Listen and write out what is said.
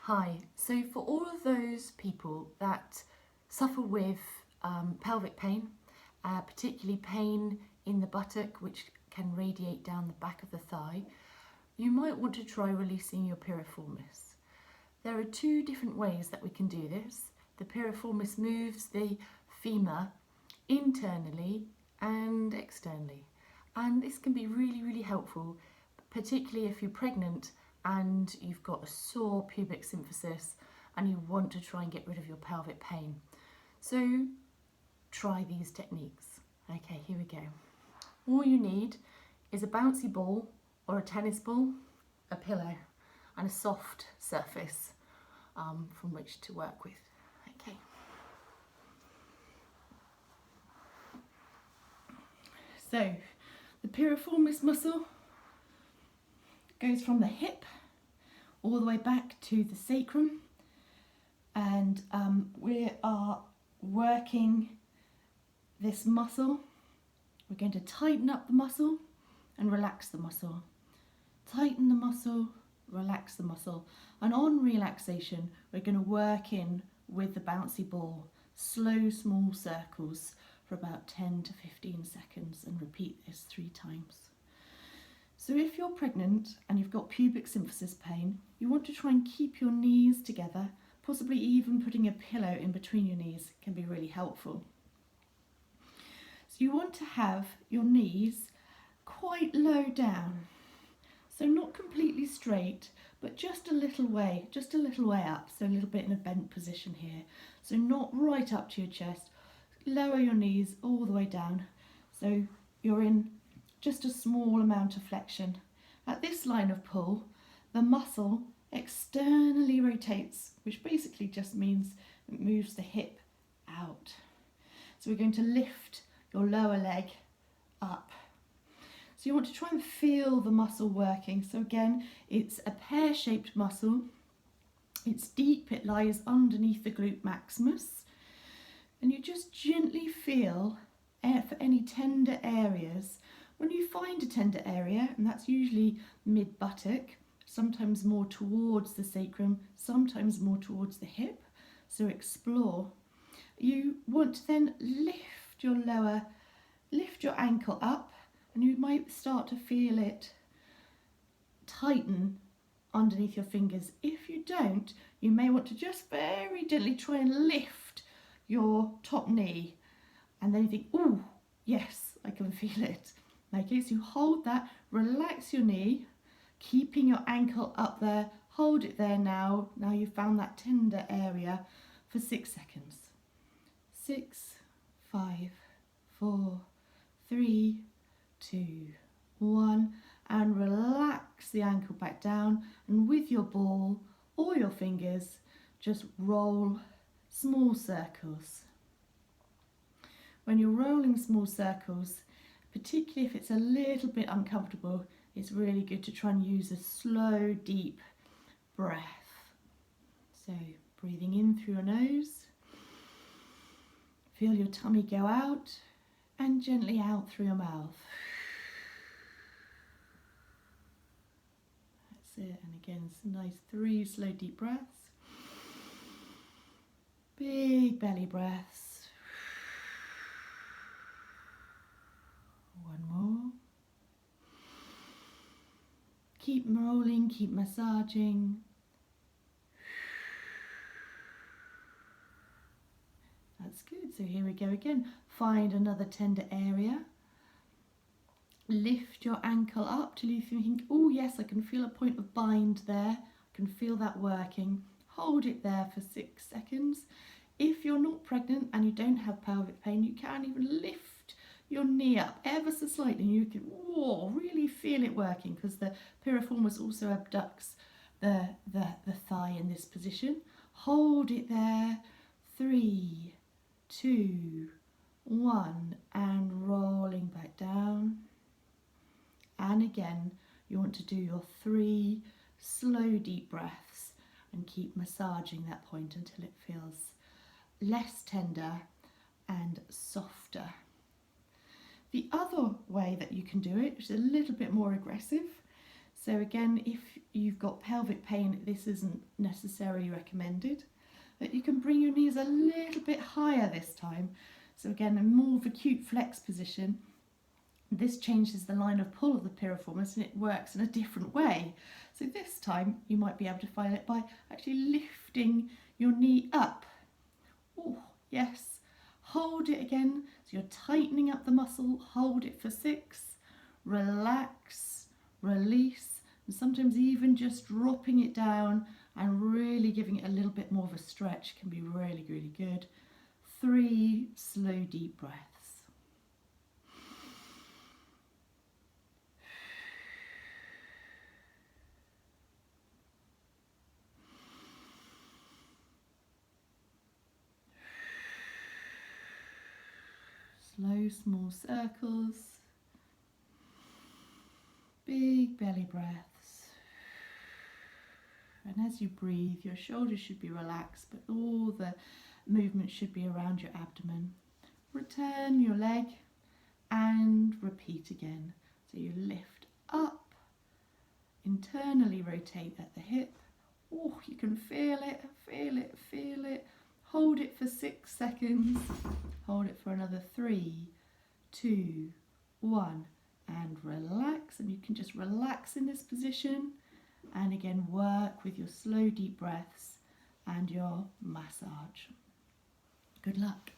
Hi, so for all of those people that suffer with pelvic pain, particularly pain in the buttock which can radiate down the back of the thigh, you might want to try releasing your piriformis. There are two different ways that we can do this. The piriformis moves the femur internally and externally, and this can be really helpful, particularly if you're pregnant and you've got a sore pubic symphysis and you want to try and get rid of your pelvic pain. So try these techniques. Okay, here we go. All you need is a bouncy ball or a tennis ball, a pillow and a soft surface from which to work with. Okay. So the piriformis muscle goes from the hip all the way back to the sacrum, and we are working this muscle. We're going to tighten up the muscle and relax the muscle. Tighten the muscle, relax the muscle, and on relaxation we're going to work in with the bouncy ball, slow small circles for about 10 to 15 seconds, and repeat this 3 times. So if you're pregnant and you've got pubic symphysis pain, you want to try and keep your knees together, possibly even putting a pillow in between your knees can be really helpful. So you want to have your knees quite low down, so not completely straight, but just a little way up, so a little bit in a bent position here. So not right up to your chest, lower your knees all the way down, so you're in just a small amount of flexion. At this line of pull, the muscle externally rotates, which basically just means it moves the hip out. So we're going to lift your lower leg up. So you want to try and feel the muscle working. So again, it's a pear-shaped muscle. It's deep, it lies underneath the glute maximus. And you just gently feel for any tender areas. When you find a tender area, and that's usually mid-buttock, sometimes more towards the sacrum, sometimes more towards the hip, so explore. You want to then lift your ankle up, and you might start to feel it tighten underneath your fingers. If you don't, you may want to just very gently try and lift your top knee, and then you think, oh yes, I can feel it. Okay, so you hold that, relax your knee, keeping your ankle up there, hold it there now. Now you've found that tender area for 6 seconds. 6, 5, 4, 3, 2, 1, and relax the ankle back down, and with your ball or your fingers, just roll small circles. When you're rolling small circles, particularly if it's a little bit uncomfortable, it's really good to try and use a slow, deep breath. So breathing in through your nose, feel your tummy go out, and gently out through your mouth. That's it, and again, some nice 3 slow, deep breaths. Big belly breaths. One more. Keep rolling, keep massaging. That's good. So here we go again. Find another tender area. Lift your ankle up till you think, oh yes, I can feel a point of bind there. I can feel that working. Hold it there for 6 seconds. If you're not pregnant and you don't have pelvic pain, you can even lift your knee up ever so slightly, and you can really feel it working, because the piriformis also abducts the thigh in this position. Hold it there. 3, 2, 1, and rolling back down. And again, you want to do your 3 slow deep breaths and keep massaging that point until it feels less tender and softer. The other way that you can do it, which is a little bit more aggressive, So again, if you've got pelvic pain, this isn't necessarily recommended. But you can bring your knees a little bit higher this time. So again, a more of acute flex position. This changes the line of pull of the piriformis and it works in a different way. So this time you might be able to find it by actually lifting your knee up. Oh, yes. Hold it again. So you're tightening up the muscle. Hold it for 6. Relax, release, and sometimes even just dropping it down and really giving it a little bit more of a stretch can be really, really good. 3 slow, deep breaths. Slow, small circles. Big belly breaths. And as you breathe, your shoulders should be relaxed, but all the movement should be around your abdomen. Return your leg and repeat again. So you lift up, internally rotate at the hip. Oh, you can feel it, feel it, feel it. Hold it for 6 seconds. Hold it for another 3, 2, 1. And relax, and you can just relax in this position and again work with your slow deep breaths and your massage. Good luck.